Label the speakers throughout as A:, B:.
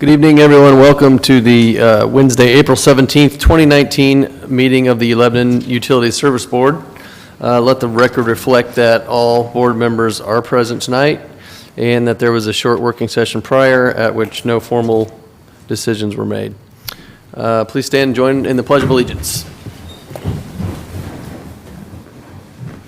A: Good evening, everyone. Welcome to the Wednesday, April 17th, 2019 meeting of the Lebanon Utility Service Board. Let the record reflect that all board members are present tonight and that there was a short working session prior at which no formal decisions were made. Please stand and join in the Pledge of Allegiance.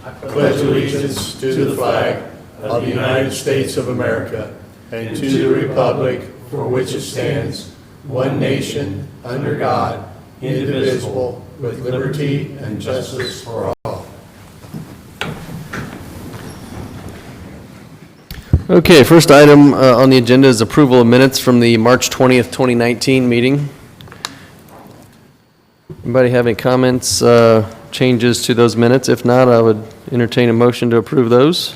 B: I pledge allegiance to the flag of the United States of America and to the republic for which it stands, one nation, under God, indivisible, with liberty and justice for all.
A: Okay, first item on the agenda is approval of minutes from the March 20th, 2019 meeting. Anybody have any comments, changes to those minutes? If not, I would entertain a motion to approve those.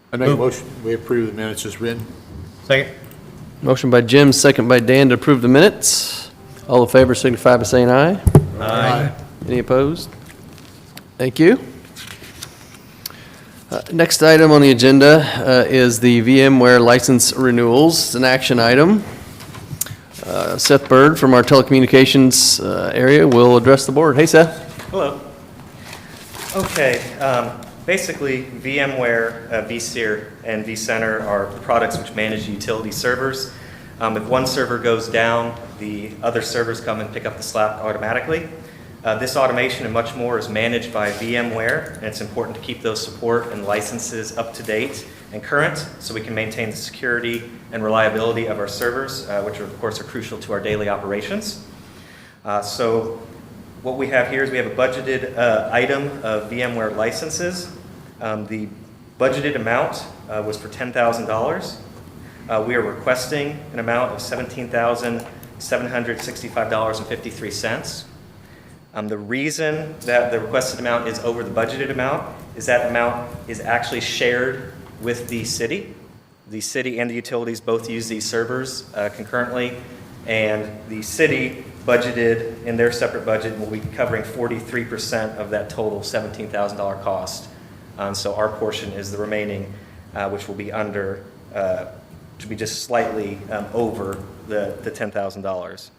B: I make a motion, we approve the minutes as written.
C: Second.
A: Motion by Jim, second by Dan to approve the minutes. All in favor signify by saying aye.
C: Aye.
A: Any opposed? Thank you. Next item on the agenda is the VMware license renewals. It's an action item. Seth Bird from our telecommunications area will address the board. Hey, Seth.
C: Hello. Okay, basically VMware, vSphere, and vCenter are products which manage utility servers. If one server goes down, the other servers come and pick up the slack automatically. This automation and much more is managed by VMware, and it's important to keep those support and licenses up to date and current so we can maintain the security and reliability of our servers, which of course are crucial to our daily operations. So what we have here is we have a budgeted item of VMware licenses. The budgeted amount was for $10,000. We are requesting an amount of $17,765.53. The reason that the requested amount is over the budgeted amount is that amount is actually shared with the city. The city and the utilities both use these servers concurrently, and the city budgeted in their separate budget will be covering 43% of that total $17,000 cost. So our portion is the remaining, which will be under, to be just slightly over the $10,000.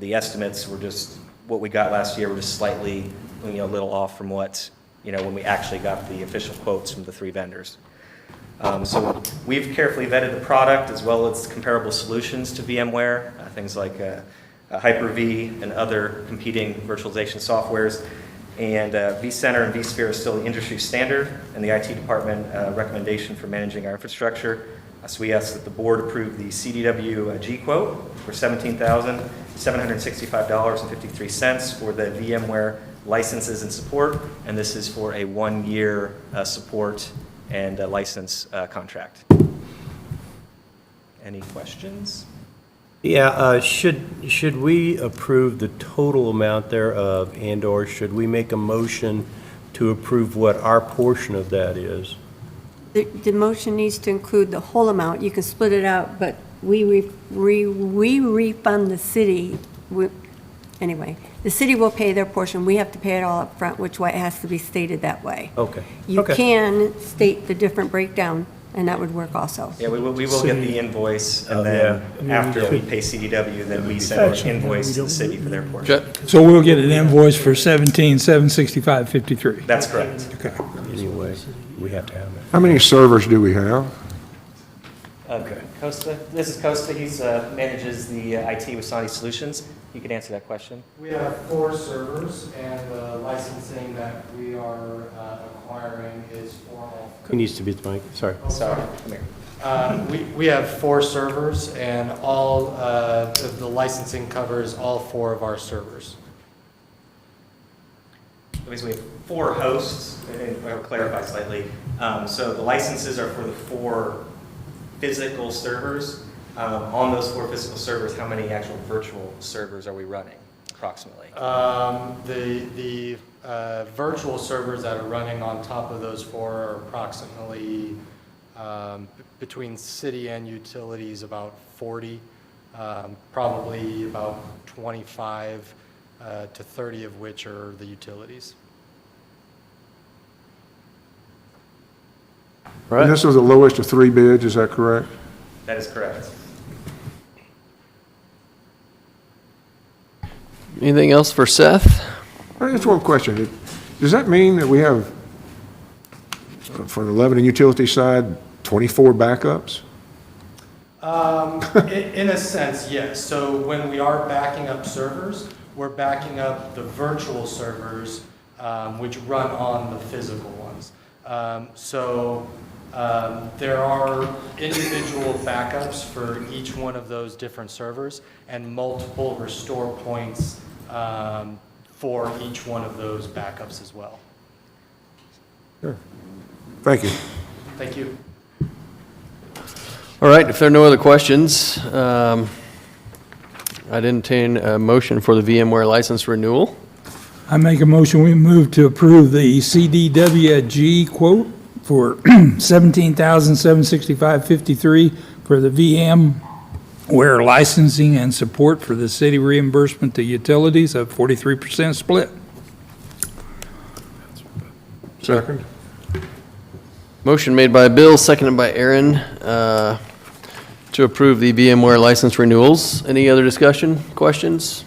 C: The estimates were just what we got last year were just slightly, a little off from what, when we actually got the official quotes from the three vendors. So we've carefully vetted the product as well as comparable solutions to VMware, things like Hyper-V and other competing virtualization softwares. And vCenter and vSphere is still the industry standard and the IT department recommendation for managing our infrastructure. So we ask that the board approve the CDW G quote for $17,765.53 for the VMware licenses and support, and this is for a 1-year support and license contract. Any questions?
D: Yeah, should we approve the total amount thereof, and/or should we make a motion to approve what our portion of that is?
E: The motion needs to include the whole amount. You can split it out, but we refund the city. Anyway, the city will pay their portion. We have to pay it all up front, which it has to be stated that way.
D: Okay.
E: You can state the different breakdown, and that would work also.
C: Yeah, we will get the invoice, and then after we pay CDW, then we send an invoice to the city for their portion.
F: So we'll get an invoice for $17,765.53.
C: That's correct.
F: Okay.
D: Anyway, we have to have that.
G: How many servers do we have?
C: Okay. Costa, this is Costa. He manages the IT with Sony Solutions. You can answer that question.
H: We have 4 servers, and the licensing that we are acquiring is for all.
D: Who needs to be at the mic? Sorry.
C: Sorry, come here.
H: We have 4 servers, and all of the licensing covers all 4 of our servers.
C: We have 4 hosts, and I'll clarify slightly. So the licenses are for the 4 physical servers. On those 4 physical servers, how many actual virtual servers are we running, approximately?
H: The virtual servers that are running on top of those 4 are approximately between city and utilities about 40, probably about 25 to 30 of which are the utilities.
A: Right.
G: And this was the lowest of 3 bids, is that correct?
C: That is correct.
A: Anything else for Seth?
G: Just one question. Does that mean that we have, for the Lebanon utility side, 24 backups?
H: In a sense, yes. So when we are backing up servers, we're backing up the virtual servers, which run on the physical ones. There are individual backups for each one of those different servers and multiple restore points for each one of those backups as well.
G: Sure. Thank you.
H: Thank you.
A: All right, if there are no other questions, I'd entertain a motion for the VMware license renewal.
F: I make a motion, we move to approve the CDWG quote for $17,765.53 for the VMware licensing and support for the city reimbursement to utilities of 43% split.
G: Second.
A: Motion made by Bill, seconded by Aaron, to approve the VMware license renewals. Any other discussion, questions?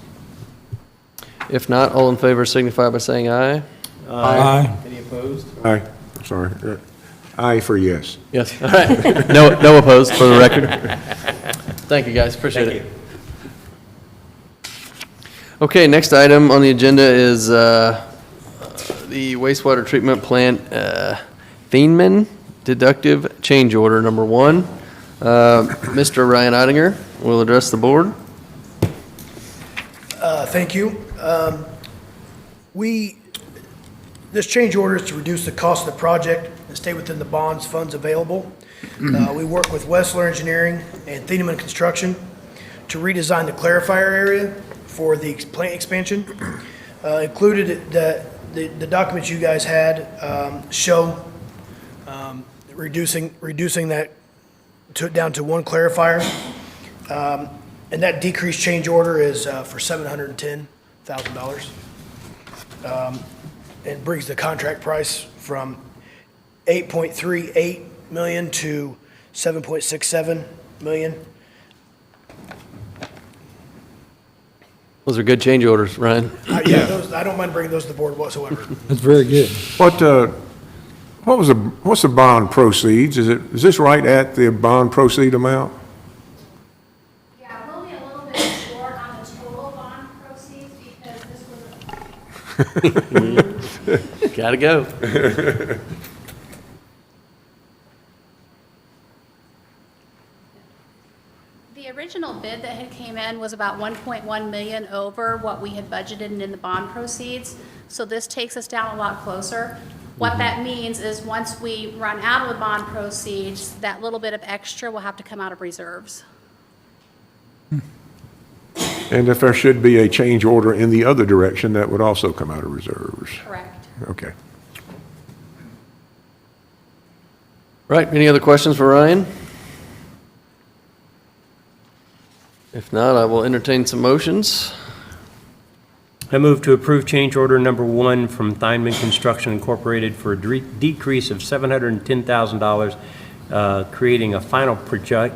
A: If not, all in favor signify by saying aye.
F: Aye.
A: Any opposed?
G: Aye. Sorry. Aye for yes.
A: Yes, all right. No opposed, for the record. Thank you, guys, appreciate
C: Thank
A: it.
C: you.
A: Okay, next item on the agenda is the wastewater treatment plant Thieneman Deductive Change Order Number 1. Mr. Ryan Oettinger will address the board.
I: Thank you. This change order is to reduce the cost of the project and stay within the bonds funds available. We work with Wastewater Engineering and Thieneman Construction to redesign the clarifier area for the plant expansion. Included the documents you guys had show reducing that down to one clarifier. And that decreased change order is for $710,000. It brings the contract price from $8.38 million to $7.67 million.
A: Those are good change orders, Ryan.
I: I don't mind bringing those to the board whatsoever.
F: That's very good.
G: What's the bond proceeds? Is this right at the bond proceed amount?
J: Yeah, we'll be a little bit short on the total bond proceeds because this was
A: Gotta go.
J: the original bid that had came in was about 1.1 million over what we had budgeted in the bond proceeds. So this takes us down a lot closer. What that means is once we run out of the bond proceeds, that little bit of extra will have to come out of reserves.
G: And if there should be a change order in the other direction, that would also come out of reserves.
J: Correct.
G: Okay.
A: Right, any other questions for Ryan? If not, I will entertain some motions.
D: I move to approve change order number 1 from Thieneman Construction Incorporated for a decrease of $710,000, creating a final project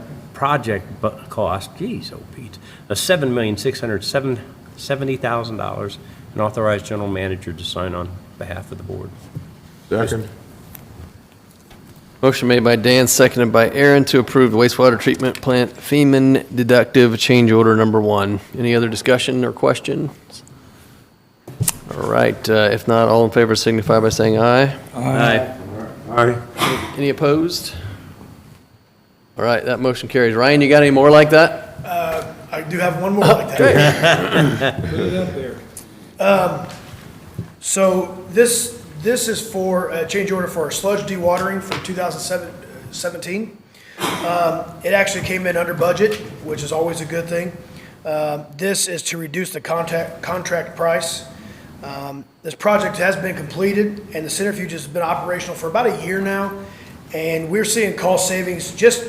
D: cost, geez, oh Pete, of $7,670,000, and authorize general manager to sign on behalf of the board.
G: Second.
A: Motion made by Dan, seconded by Aaron to approve the wastewater treatment plant Thieneman Deductive Change Order Number 1. Any other discussion or questions? All right, if not, all in favor signify by saying aye.
D: Aye.
G: Aye.
A: Any opposed? All right, that motion carries. Ryan, you got any more like that?
I: I do have one more like that.
F: Put it up there.
I: So this is for a change order for our sludge dewatering for 2017. It actually came in under budget, which is always a good thing. This is to reduce the contract price. This project has been completed, and the centrifuge has been operational for about a year now, and we're seeing cost savings. Just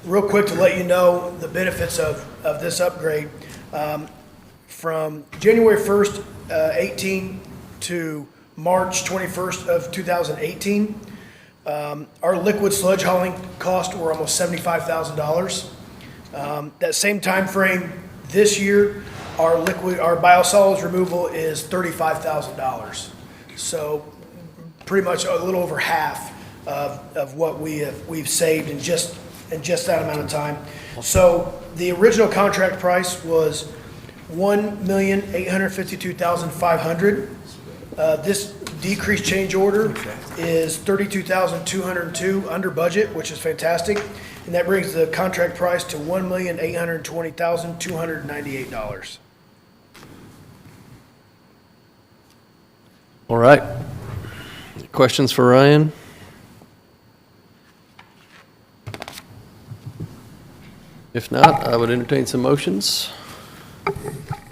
I: real quick to let you know the benefits of this upgrade. From January 1st, 18 to March 21st of 2018, Our liquid sludge hauling costs were almost $75,000. That same time frame this year, our biosolids removal is $35,000. So pretty much a little over half of what we've saved in just that amount of time. So the original contract price was $1,852,500. This decreased change order is $32,202 under budget, which is fantastic. And that brings the contract price to $1,820,298.
A: All right. Questions for Ryan? If not, I would entertain some motions.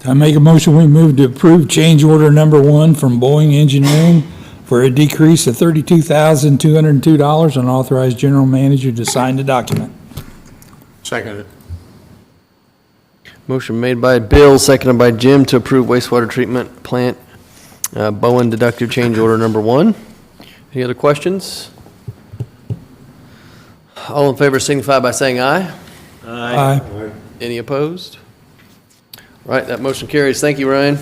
F: I make a motion, we move to approve change order number 1 from Bowen Engineering for a decrease of $32,202 and authorize general manager to sign the document.
B: Seconded.
A: Motion made by Bill, seconded by Jim to approve wastewater treatment plant Bowen deductive change order number 1. Any other questions? All in favor signify by saying aye.
F: Aye.
A: Any opposed? All right, that motion carries. Thank you, Ryan.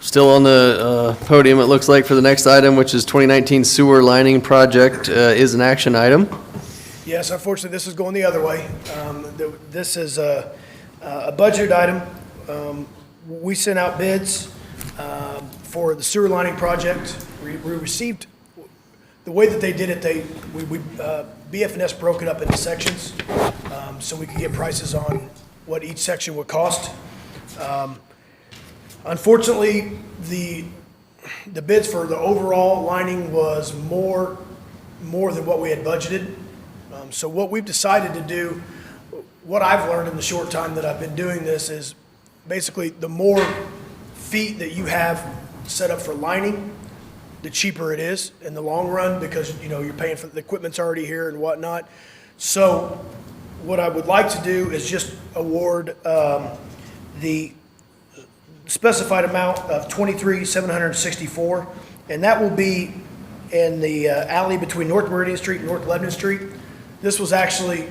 A: Still on the podium, it looks like, for the next item, which is 2019 sewer lining project, is an action item.
I: Yes, unfortunately, this is going the other way. This is a budgeted item. We sent out bids for the sewer lining project. We received, the way that they did it, BF&S broke it up into sections so we could get prices on what each section would cost. Unfortunately, the bids for the overall lining was more than what we had budgeted. So what we've decided to do, what I've learned in the short time that I've been doing this, is basically the more feet that you have set up for lining, the cheaper it is in the long run, because you're paying for the equipment's already here and whatnot. So what I would like to do is just award the specified amount of $23,764, and that will be in the alley between North Meridian Street and North Lebanon Street. This was actually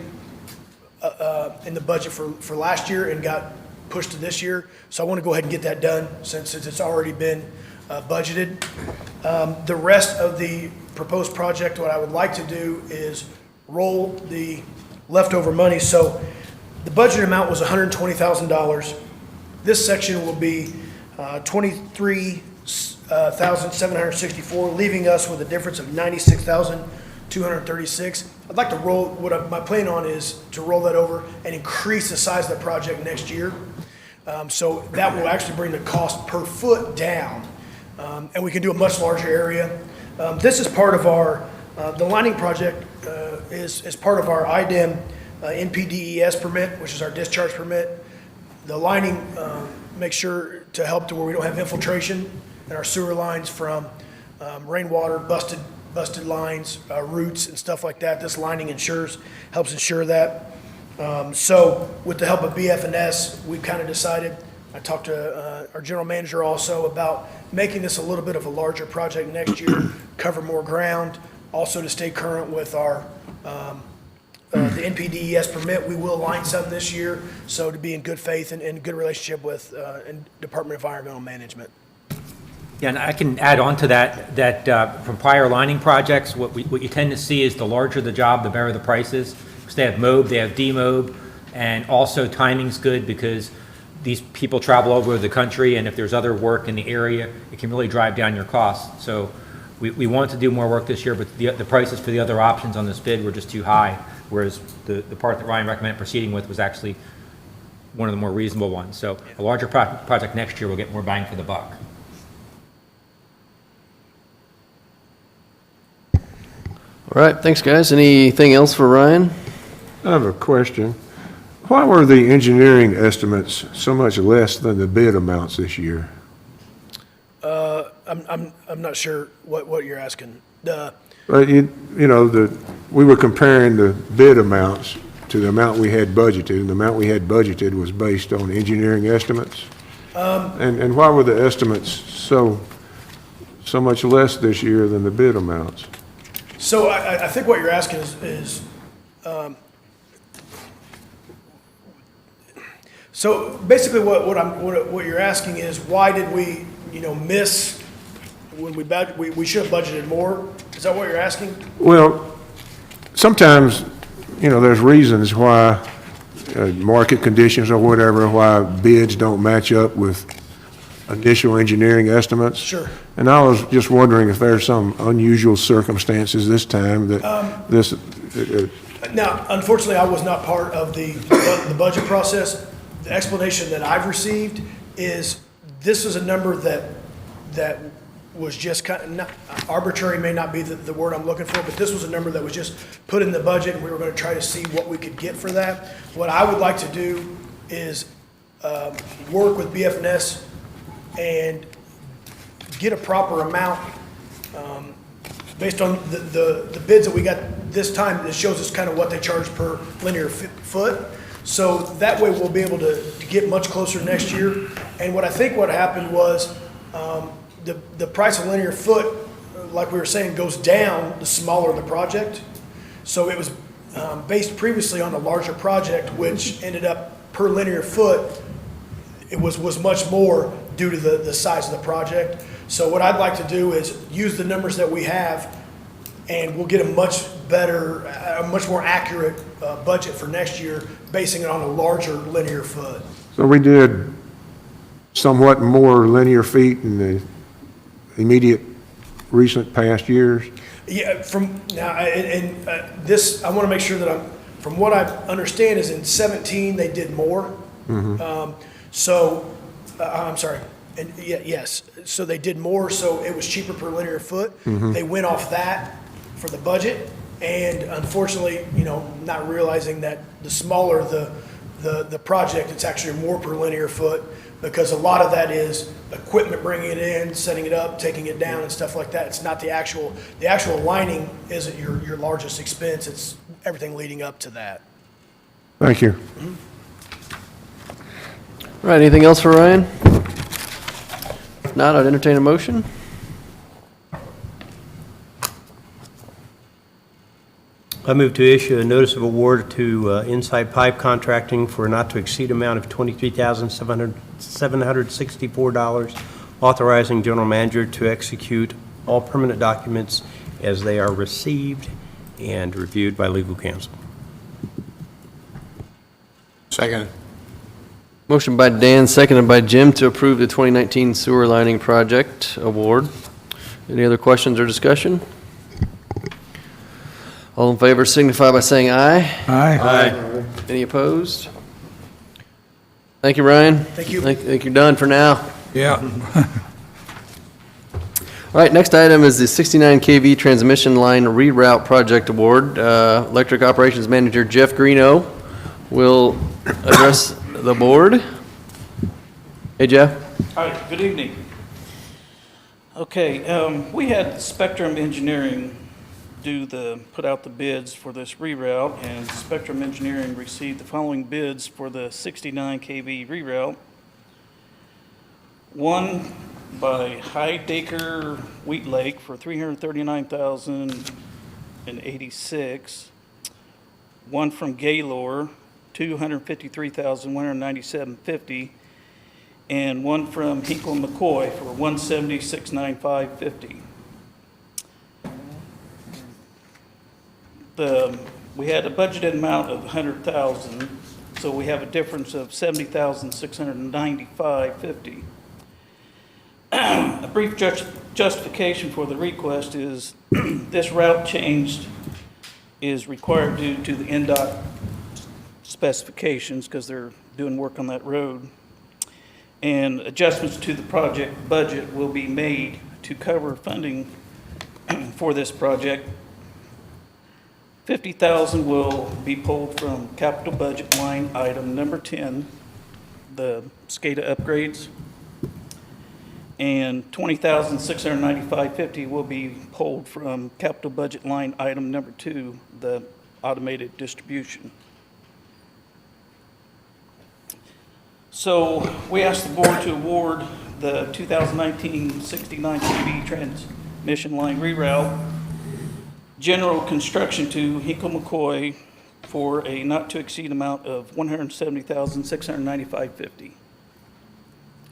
I: in the budget for last year and got pushed to this year, so I want to go ahead and get that done since it's already been budgeted. The rest of the proposed project, what I would like to do is roll the leftover money. So the budget amount was $120,000. This section will be $23,764, leaving us with a difference of $96,236. I'd like to roll, my plan on is to roll that over and increase the size of the project next year. So that will actually bring the cost per foot down, and we can do a much larger area. This is part of our, the lining project is part of our IDEM NPDES permit, which is our discharge permit. The lining makes sure to help to where we don't have infiltration in our sewer lines from rainwater, busted lines, roots and stuff like that. This lining helps ensure that. So with the help of BF&S, we've kind of decided, I talked to our general manager also about making this a little bit of a larger project next year, cover more ground, also to stay current with our the NPDES permit. We will line some this year, so to be in good faith and good relationship with Department of Environmental Management.
K: Yeah, and I can add on to that from prior lining projects, what you tend to see is the larger the job, the better the price is. Because they have mob, they have demob, and also timing's good because these people travel over the country, and if there's other work in the area, it can really drive down your costs. So we want to do more work this year, but the prices for the other options on this bid were just too high, whereas the part that Ryan recommended proceeding with was actually one of the more reasonable ones. So a larger project next year will get more bang for the buck.
A: All right, thanks, guys. Anything else for Ryan?
G: I have a question. Why were the engineering estimates so much less than the bid amounts this year?
I: I'm not sure what you're asking.
G: We were comparing the bid amounts to the amount we had budgeted, and the amount we had budgeted was based on engineering estimates. And why were the estimates so much less this year than the bid amounts?
I: So I think what you're asking is so basically what you're asking is why did we, miss when we should have budgeted more? Is that what you're asking?
G: Well, sometimes, there's reasons why, market conditions or whatever, why bids don't match up with initial engineering estimates.
I: Sure.
G: And I was just wondering if there's some unusual circumstances this time that this,
I: Now, unfortunately, I was not part of the budget process. The explanation that I've received is this is a number that was just kind of, not, arbitrary may not be the word I'm looking for, but this was a number that was just put in the budget, and we were going to try to see what we could get for that. What I would like to do is work with BFNS and get a proper amount based on the bids that we got this time. It shows us kind of what they charge per linear foot. So that way we'll be able to get much closer next year. And what I think what happened was the price of linear foot, like we were saying, goes down the smaller the project. So it was based previously on a larger project, which ended up per linear foot, it was much more due to the size of the project. So what I'd like to do is use the numbers that we have, and we'll get a much better, a much more accurate budget for next year, basing it on a larger linear foot.
G: so we did somewhat more linear feet in the immediate recent past years.
I: Yeah, from now, and this, I want to make sure that from what I understand is in 17, they did more. I'm sorry, and yes, so they did more, so it was cheaper per linear foot. They went off that for the budget, and unfortunately, not realizing that the smaller the project, it's actually more per linear foot, because a lot of that is equipment, bringing it in, setting it up, taking it down and stuff like that. It's not the actual lining isn't your largest expense. It's everything leading up to that.
G: Thank you.
A: All right, anything else for Ryan? If not, I'd entertain a motion.
D: I move to issue a notice of award to Inside Pipe Contracting for a not-to-exceed amount of $23,764, authorizing general manager to execute all permanent documents as they are received and reviewed by legal counsel.
G: Second.
A: Motion by Dan, seconded by Jim to approve the 2019 sewer lining project award. Any other questions or discussion? All in favor signify by saying aye.
F: Aye.
A: Any opposed? Thank you, Ryan.
I: Thank you.
A: I think you're done for now.
F: Yeah.
A: All right, next item is the 69 kV transmission line reroute project award. Electric Operations Manager Jeff Greeno will address the board. Hey, Jeff.
L: Hi, good evening. Okay, we had Spectrum Engineering put out the bids for this reroute, and Spectrum Engineering received the following bids for the 69 kV reroute. One by Heidecker Wheat Lake for $339,086. One from Gaylor, $253,197.50, and one from Hinkle McCoy for $176,950. We had a budgeted amount of $100,000, so we have a difference of $70,695.50. A brief justification for the request is this route change is required due to the NDOT specifications because they're doing work on that road. And adjustments to the project budget will be made to cover funding for this project. $50,000 will be pulled from capital budget line item number 10, the SCADA upgrades, and $20,695.50 will be pulled from capital budget line item number 2, the automated distribution. So we asked the board to award the 2019 69 kV transmission line reroute general construction to Hinkle McCoy for a not-to-exceed amount of $170,695.50.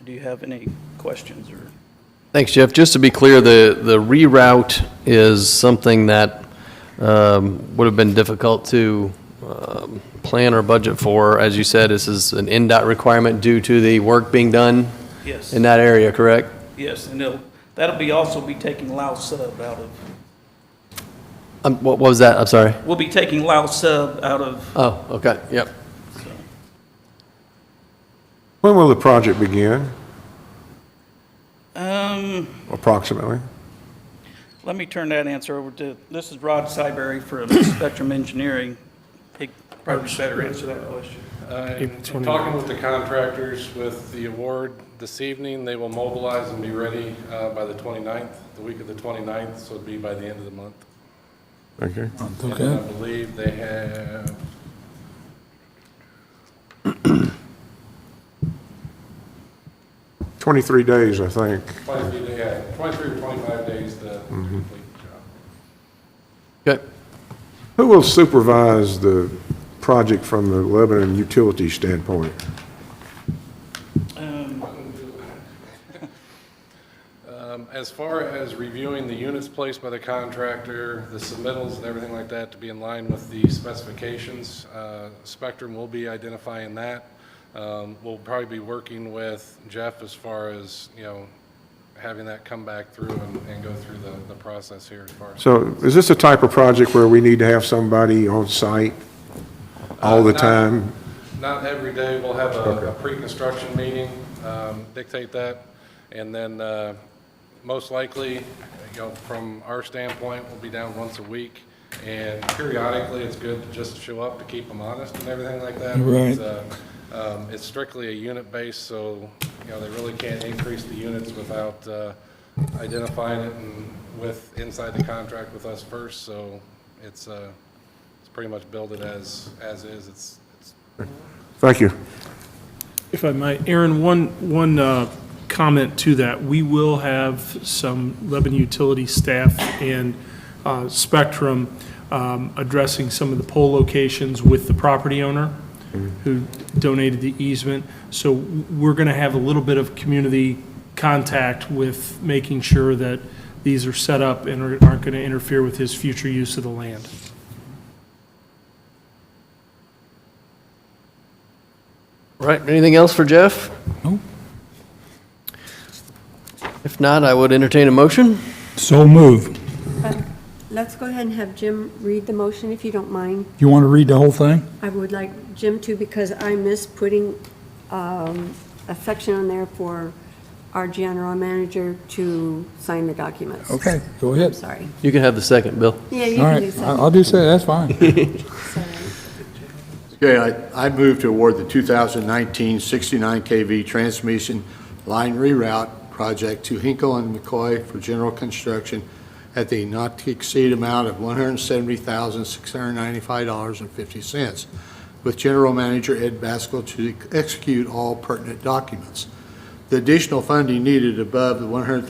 L: Do you have any questions or?
A: Thanks, Jeff. Just to be clear, the reroute is something that would have been difficult to plan or budget for. As you said, this is an NDOT requirement due to the work being done
L: Yes.
A: in that area, correct?
L: Yes, and that'll be also be taking Lao Sub out of,
A: What was that? I'm sorry.
L: we'll be taking Lao Sub out of,
A: Oh, okay, yep.
L: so.
G: When will the project begin,
L: Um,
G: approximately?
L: let me turn that answer over to, this is Rod Cyberry from Spectrum Engineering. He probably better answer that question.
M: In talking with the contractors with the award this evening, they will mobilize and be ready by the 29th, the week of the 29th, so it'll be by the end of the month.
G: Okay.
M: And then I believe they have
G: 23 days, I think.
M: 23 or 25 days to complete the job.
A: Okay.
G: Who will supervise the project from the Lebanon utility standpoint?
M: As far as reviewing the units placed by the contractor, the submittals and everything like that to be in line with the specifications, Spectrum will be identifying that. We'll probably be working with Jeff as far as, having that come back through and go through the process here as far as.
G: So is this a type of project where we need to have somebody on site all the time?
M: Not every day. We'll have a pre-construction meeting, dictate that, and then most likely, from our standpoint, we'll be down once a week, and periodically, it's good to just show up to keep them honest and everything like that.
F: Right.
M: It's strictly a unit base, so they really can't increase the units without identifying it and inside the contract with us first. So it's pretty much build it as is. It's
G: Thank you.
N: If I might, Aaron, one comment to that. We will have some Lebanon utility staff and Spectrum addressing some of the pole locations with the property owner who donated the easement. So we're going to have a little bit of community contact with making sure that these are set up and aren't going to interfere with his future use of the land.
A: All right, anything else for Jeff?
F: No.
A: If not, I would entertain a motion.
F: So move.
E: Let's go ahead and have Jim read the motion, if you don't mind.
F: You want to read the whole thing?
E: I would like Jim to, because I missed putting a section on there for our general manager to sign the documents.
F: Okay, go
E: I'm
F: ahead.
E: sorry.
A: You can have the second, Bill.
E: Yeah, you
F: All
E: can do
F: right,
E: second.
F: I'll do so, that's fine.
B: Okay, I move to award the 2019 69 kV transmission line reroute project to Hinkle and McCoy for general construction at the not-to-exceed amount of $170,695.50, with General Manager Ed Baskell to execute all pertinent documents. The additional funding needed above the $100,000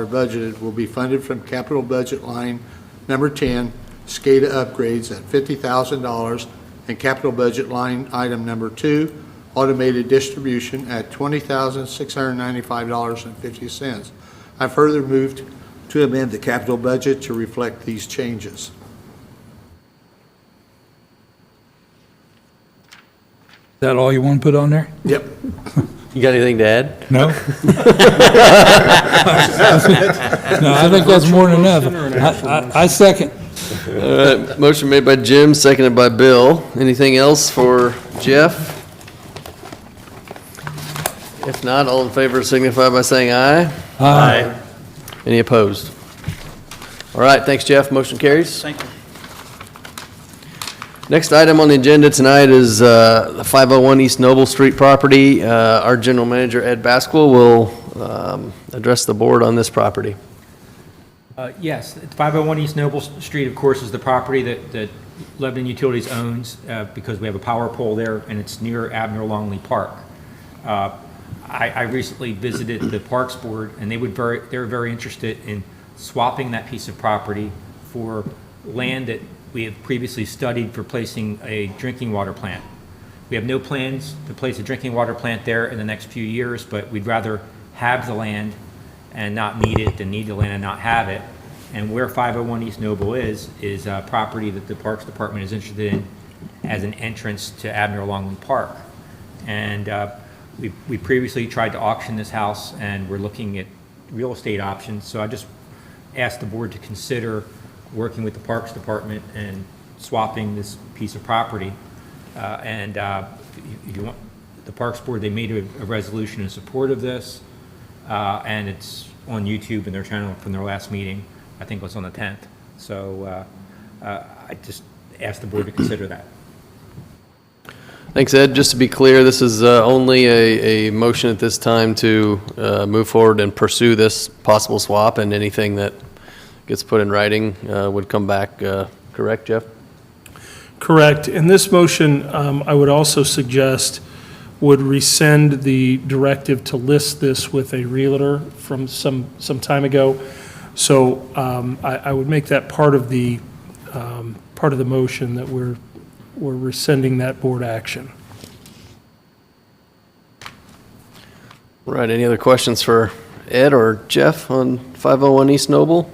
B: budgeted will be funded from capital budget line number 10, SCADA upgrades at $50,000, and capital budget line item number 2, automated distribution at $20,695.50. I further moved to amend the capital budget to reflect these changes.
F: Is that all you want to put on there?
B: Yep.
A: You got anything to add?
F: No? No, I think that's more than enough. I second.
A: All right, motion made by Jim, seconded by Bill. Anything else for Jeff? If not, all in favor signify by saying aye.
F: Aye.
A: Any opposed? All right, thanks, Jeff. Motion carries.
L: Thank you.
A: Next item on the agenda tonight is the 501 East Noble Street property. Our general manager, Ed Baskell, will address the board on this property.
K: Yes, 501 East Noble Street, of course, is the property that Lebanon Utilities owns because we have a power pole there, and it's near Abner Longley Park. I recently visited the Parks Board, and they were very interested in swapping that piece of property for land that we have previously studied for placing a drinking water plant. We have no plans to place a drinking water plant there in the next few years, but we'd rather have the land and not need it than need the land and not have it. And where 501 East Noble is a property that the Parks Department is interested in as an entrance to Abner Longland Park. And we previously tried to auction this house, and we're looking at real estate options. So I just asked the board to consider working with the Parks Department and swapping this piece of property. If you want, the Parks Board, they made a resolution in support of this, and it's on YouTube in their channel from their last meeting. I think it was on the 10th. So I just asked the board to consider that.
A: Thanks, Ed. Just to be clear, this is only a motion at this time to move forward and pursue this possible swap, and anything that gets put in writing would come back, correct, Jeff?
N: Correct. And this motion, I would also suggest, would rescind the directive to list this with a realtor from some time ago. So I would make that part of the motion, that we're rescinding that board action.
A: Right. Any other questions for Ed or Jeff on 501 East Noble?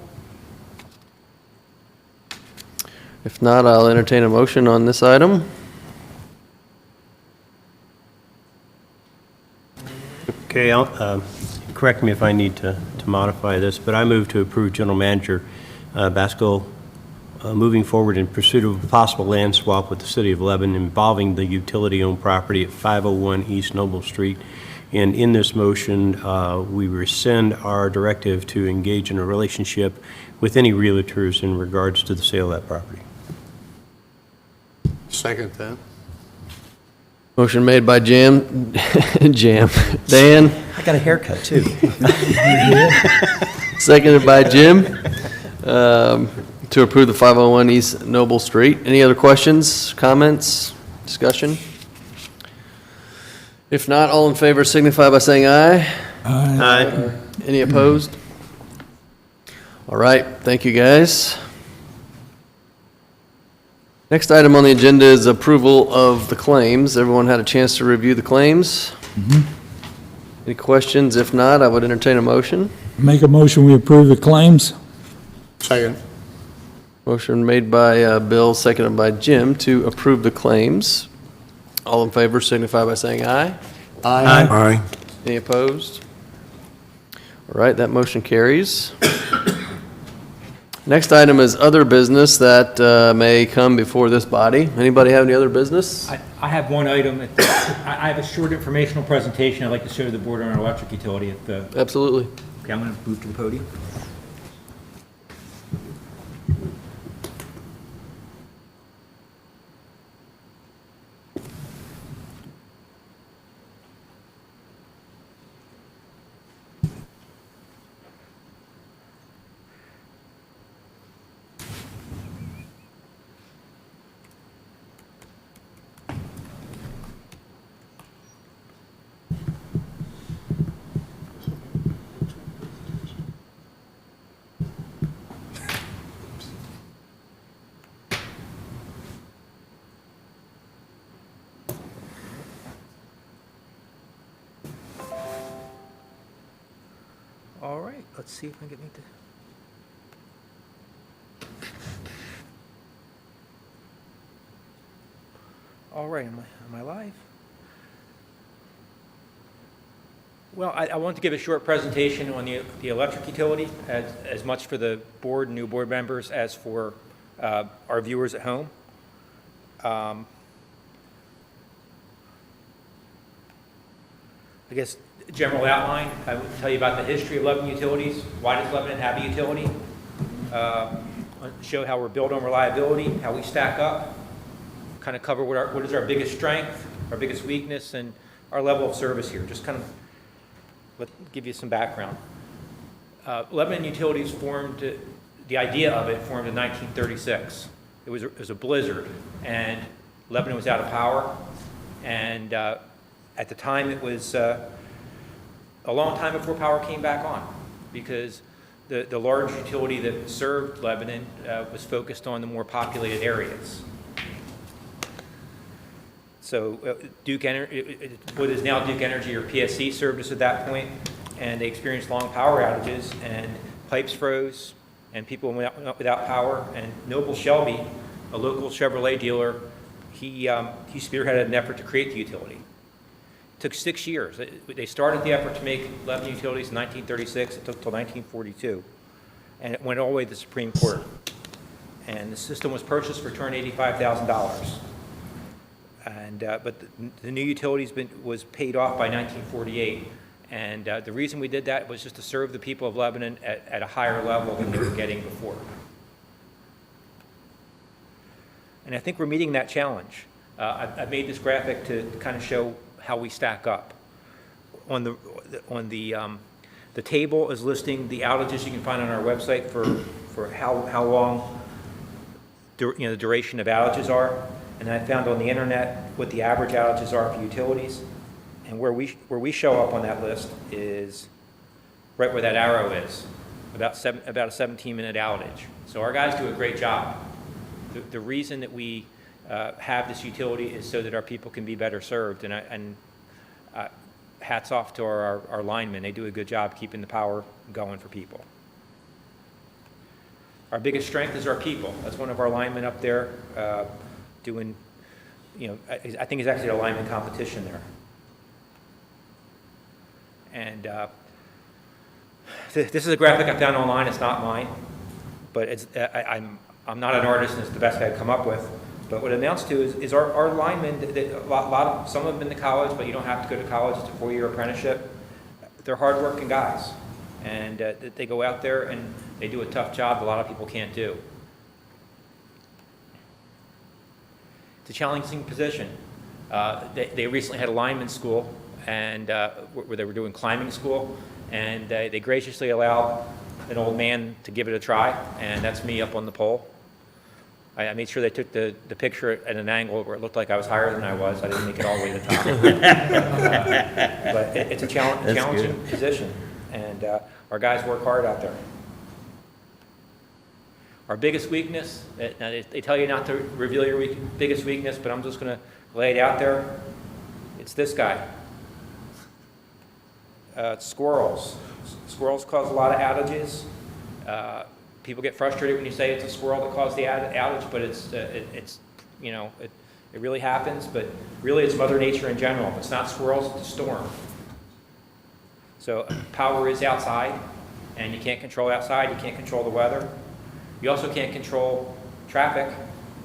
A: If not, I'll entertain a motion on this item.
D: Okay, correct me if I need to modify this, but I move to approve General Manager Basco moving forward in pursuit of a possible land swap with the City of Lebanon involving the utility-owned property at 501 East Noble Street. And in this motion, we rescind our directive to engage in a relationship with any realtors in regards to the sale of that property.
B: Second that.
A: Motion made by Dan.
D: I got a haircut, too.
A: Seconded by Jim, to approve the 501 East Noble Street. Any other questions, comments, discussion? If not, all in favor signify by saying aye.
D: Aye.
A: Any opposed? All right, thank you, guys. Next item on the agenda is approval of the claims. Everyone had a chance to review the claims? Any questions? If not, I would entertain a motion.
F: Make a motion, we approve the claims.
B: Second.
A: Motion made by Bill, seconded by Jim to approve the claims. All in favor signify by saying aye.
G: Aye.
A: Any opposed? All right, that motion carries. Next item is other business that may come before this body. Anybody have any other business?
K: I have one item. I have a short informational presentation I'd like to show to the board on our electric utility.
A: Absolutely.
K: Okay, I'm going to move to the podium. All right, let's see if I can get the... All right, am I live? Well, I want to give a short presentation on the electric utility, as much for the board and new board members as for our viewers at home. I guess general outline, I will tell you about the history of Lebanon Utilities. Why does Lebanon have a utility? Show how we're built on reliability, how we stack up, kind of cover what is our biggest strength, our biggest weakness, and our level of service here. Just kind of give you some background. Lebanon Utilities formed, the idea of it formed in 1936. It was a blizzard, and Lebanon was out of power, and at the time it was a long time before power came back on, because the large utility that served Lebanon was focused on the more populated areas. So Duke Energy, what is now Duke Energy or PSC, served us at that point, and they experienced long power outages, and pipes froze, and people went without power. And Noble Shelby, a local Chevrolet dealer, he spearheaded an effort to create the utility. It took 6 years. They started the effort to make Lebanon utilities in 1936. It took till 1942, and it went all the way to the Supreme Court. And the system was purchased for $285,000. And but the new utilities was paid off by 1948. And the reason we did that was just to serve the people of Lebanon at a higher level than they were getting before. And I think we're meeting that challenge. I've made this graphic to kind of show how we stack up. On the table is listing the outages you can find on our website for how long the duration of outages are. And I found on the internet what the average outages are for utilities. And where we show up on that list is right where that arrow is, about a 17-minute outage. So our guys do a great job. The reason that we have this utility is so that our people can be better served. And hats off to our linemen. They do a good job keeping the power going for people. Our biggest strength is our people. That's one of our linemen up there doing, I think it's actually a lineman competition there. And this is a graphic I found online. It's not mine, but I'm not an artist, and it's the best I could come up with. But what it amounts to is our linemen, some of them been to college, but you don't have to go to college. It's a 4-year apprenticeship. They're hardworking guys, and they go out there and they do a tough job that a lot of people can't do. It's a challenging position. They recently had a lineman school, and where they were doing climbing school, and they graciously allowed an old man to give it a try, and that's me up on the pole. I made sure they took the picture at an angle where it looked like I was higher than I was. I didn't make it all the way to the top. But it's a challenging position, and our guys work hard out there. Our biggest weakness, now they tell you not to reveal your biggest weakness, but I'm just going to lay it out there. It's this guy. Squirrels. Squirrels cause a lot of outages. People get frustrated when you say it's a squirrel that caused the outage, but it really happens. But really, it's Mother Nature in general. If it's not squirrels, it's a storm. So power is outside, and you can't control outside. You can't control the weather. You also can't control traffic.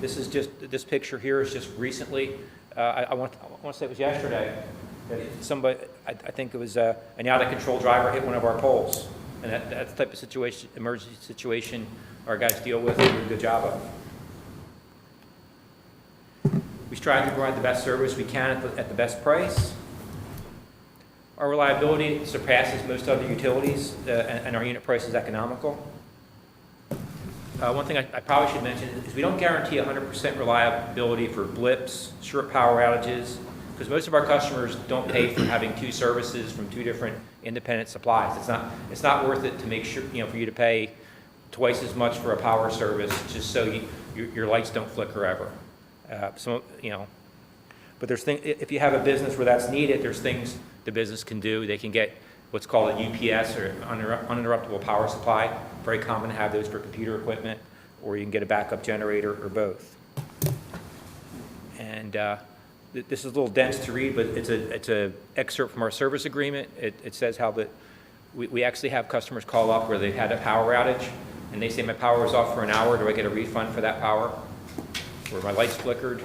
K: This picture here is just recently. I want to say it was yesterday. Somebody, I think it was an out-of-control driver hit one of our poles. And that's the type of situation, emergency situation our guys deal with and do a good job of. We strive to provide the best service we can at the best price. Our reliability surpasses most other utilities, and our unit price is economical. One thing I probably should mention is we don't guarantee 100% reliability for blips, short power outages, because most of our customers don't pay for having two services from two different independent supplies. It's not worth it to make sure, for you to pay twice as much for a power service just so your lights don't flicker ever. But there's if you have a business where that's needed, there's things the business can do. They can get what's called a UPS or uninterruptible power supply. Very common to have those for computer equipment, or you can get a backup generator or both. And this is a little dense to read, but it's a excerpt from our service agreement. It says how that we actually have customers call up where they've had a power outage, and they say, my power was off for an hour. Do I get a refund for that power? Or my lights flickered?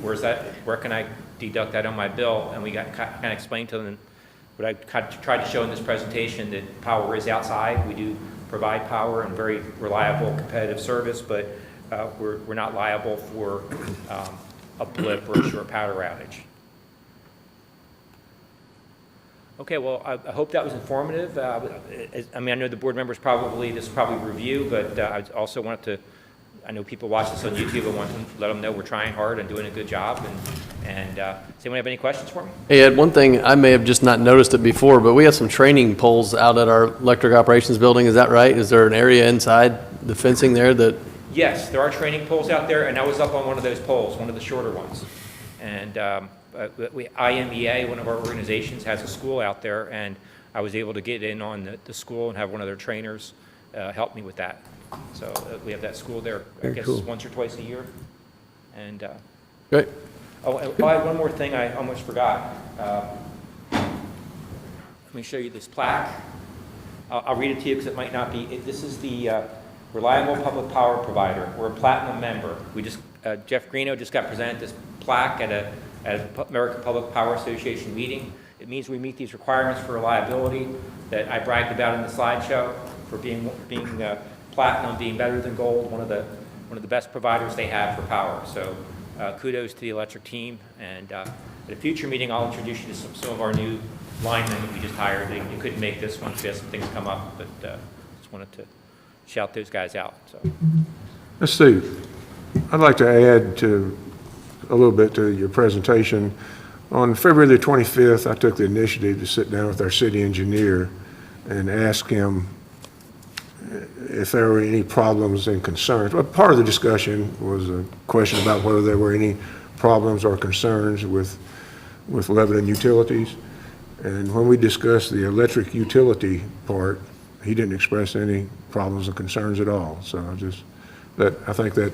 K: Where's that? Where can I deduct that on my bill? And we kind of explained to them what I tried to show in this presentation, that power is outside. We do provide power and very reliable, competitive service, but we're not liable for a blip or a short power outage. Okay, well, I hope that was informative. I know the board members this is probably review, but I also wanted to I know people watch this on YouTube. I want to let them know we're trying hard and doing a good job. And does anyone have any questions for me?
A: Hey, Ed, one thing, I may have just not noticed it before, but we have some training poles out at our electric operations building, is that right? Is there an area inside the fencing there that,
K: Yes, there are training poles out there, and I was up on one of those poles, one of the shorter ones. And IMEA, one of our organizations, has a school out there, and I was able to get in on the school and have one of their trainers help me with that. So we have that school there, I guess, once or twice a year. And
A: great.
K: oh, I have one more thing I almost forgot. Let me show you this plaque. I'll read it to you because it might not be. This is the Reliable Public Power Provider. We're a platinum member. We just Jeff Greeno just got presented this plaque at an American Public Power Association meeting. It means we meet these requirements for reliability that I bragged about in the slideshow for being platinum, being better than gold, one of the best providers they have for power. So kudos to the electric team. And at a future meeting, I'll introduce you to some of our new linemen that we just hired. They couldn't make this one, so we had some things come up, but just wanted to shout those guys out. So.
G: Let's see. I'd like to add a little bit to your presentation. On February the 25th, I took the initiative to sit down with our city engineer and ask him if there were any problems and concerns. Well, part of the discussion was a question about whether there were any problems or concerns with Lebanon Utilities. And when we discussed the electric utility part, he didn't express any problems or concerns at all. So I think that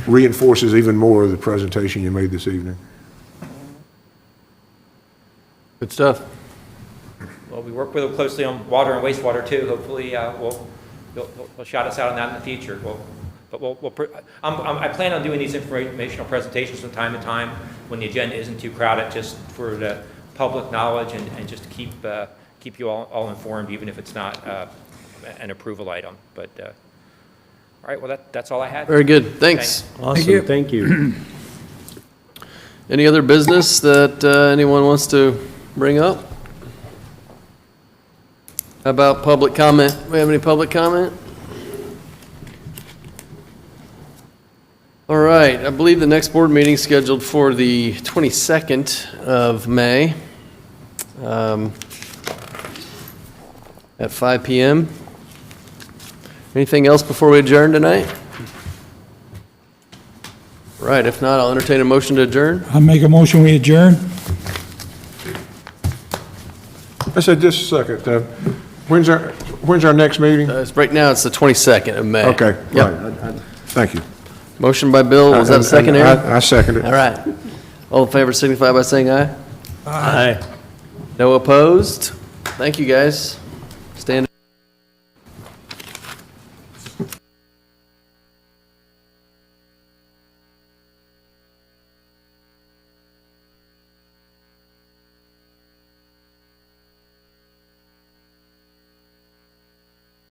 G: reinforces even more the presentation you made this evening.
A: Good stuff.
K: Well, we work with them closely on water and wastewater too. Hopefully, they'll shout us out on that in the future. I plan on doing these informational presentations from time to time when the agenda isn't too crowded, just for the public knowledge and just to keep you all informed, even if it's not an approval item. But all right, well that's all I had.
A: Very good. Thanks.
D: Awesome, thank you.
A: Any other business that anyone wants to bring up? How about public comment? We have any public comment? All right, I believe the next board meeting is scheduled for the 22nd of May at 5 p.m. Anything else before we adjourn tonight? Right, if not, I'll entertain a motion to adjourn.
F: I make a motion, we adjourn.
G: I said, just a second. When's our next meeting?
A: Right now, it's the 22nd of May.
G: Okay,
A: Yep.
G: right. Thank you.
A: Motion by Bill, was that a second, Aaron?
G: I second it.
A: All right. All in favor signify by saying aye.
D: Aye.
A: No opposed? Thank you, guys.